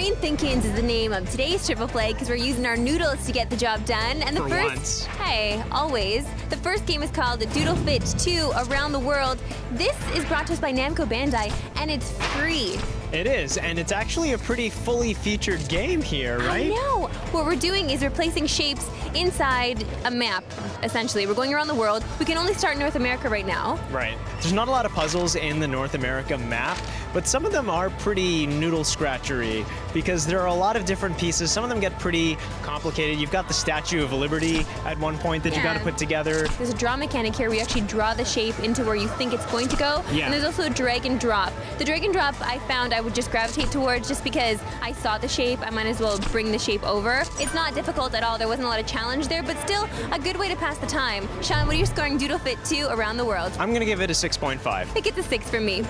Brain Thinkins is the name of today's Triple Play because we're using our noodles to get the job done. And the For first, once. hey, always. The first game is called Doodle Fit 2 Around the World. This is brought to us by Namco Bandai, and it's free. It is, and it's actually a pretty fully featured game here, right? I know. What we're doing is we're placing shapes inside a map, essentially. We're going around the world. We can only start in North America right now. Right. There's not a lot of puzzles in the North America map, but some of them are pretty noodle scratchery because there are a lot of different pieces. Some of them get pretty complicated. You've got the Statue of Liberty at one point that you got to put together. There's a draw mechanic here where you actually draw the shape into where you think it's going to go. Yeah. And there's also a drag and drop. The drag and drop I found I would just gravitate towards just because I saw the shape. I might as well bring the shape over. It's not difficult at all. There wasn't a lot of challenge there, but still a good way to pass the time. Shaun, what are you scoring Doodle Fit 2 Around the World? I'm going to give it a 6.5. It gets a 6 from me.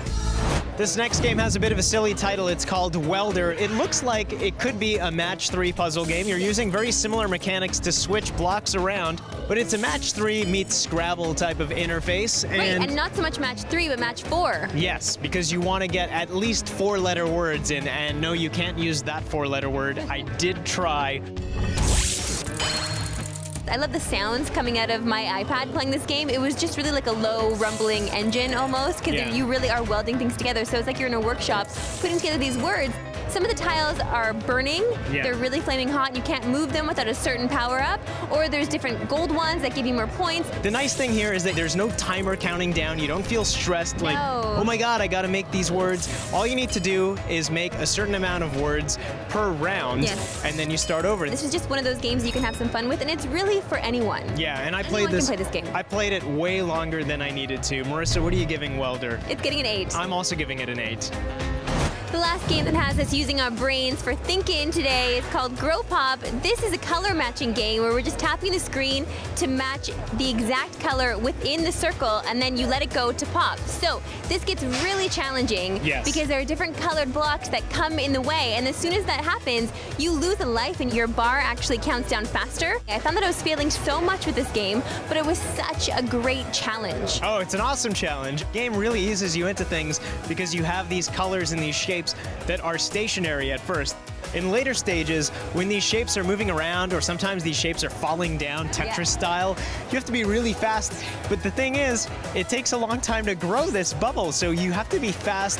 This next game has a bit of a silly title. It's called W.E.L.D.E.R. It looks like it could be a match 3 puzzle game. You're using very similar mechanics to switch blocks around, but it's a match 3 meets Scrabble type of interface. Right, and not so much match 3, but match 4. Yes, because you want to get at least 4-letter words in, and no, you can't use that 4-letter word. I did try. I love the sounds coming out of my iPad playing this game. It was just really like a low rumbling engine almost, because you really are welding things together. So it's like you're in a workshop putting together these words. Some of the tiles are burning. They're really flaming hot and you can't move them without a certain power up. Or there's different gold ones that give you more points. The nice thing here is that there's no timer counting down. You don't feel stressed like, oh my God, I gotta make these words. All you need to do is make a certain amount of words per round, and then you start over. This is just one of those games you can have some fun with, and it's really for anyone. Yeah, and I Anyone played this. can play this game. I played it way longer than I needed to. Marissa, what are you giving W.E.L.D.E.R? It's getting an 8. I'm also giving it an 8. The last game that has us using our brains for thinking today is called GrowPop. This is a color matching game where we're just tapping the screen to match the exact color within the circle, and then you let it go to pop. So this gets really challenging because there are different colored blocks that come in the way, and as soon as that happens, you lose a life and your bar actually counts down faster. I found that I was failing so much with this game, but it was such a great challenge. Oh, it's an awesome challenge. The game really eases you into things because you have these colors and these shapes that are stationary at first. In later stages, when these shapes are moving around, or sometimes these shapes are falling down Tetris style, you have to be really fast. But the thing is, it takes a long time to grow this bubble, so you have to be fast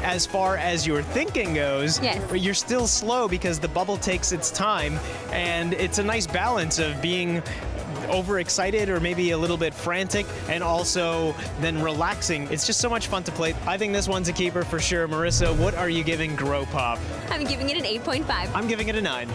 as far as your thinking goes, but you're still slow because the bubble takes its time, and it's a nice balance of being overexcited or maybe a little bit frantic and also then relaxing. It's just so much fun to play. I think this one's a keeper for sure. Marissa, what are you giving GrowPop? I'm giving it an 8.5. I'm giving it a 9.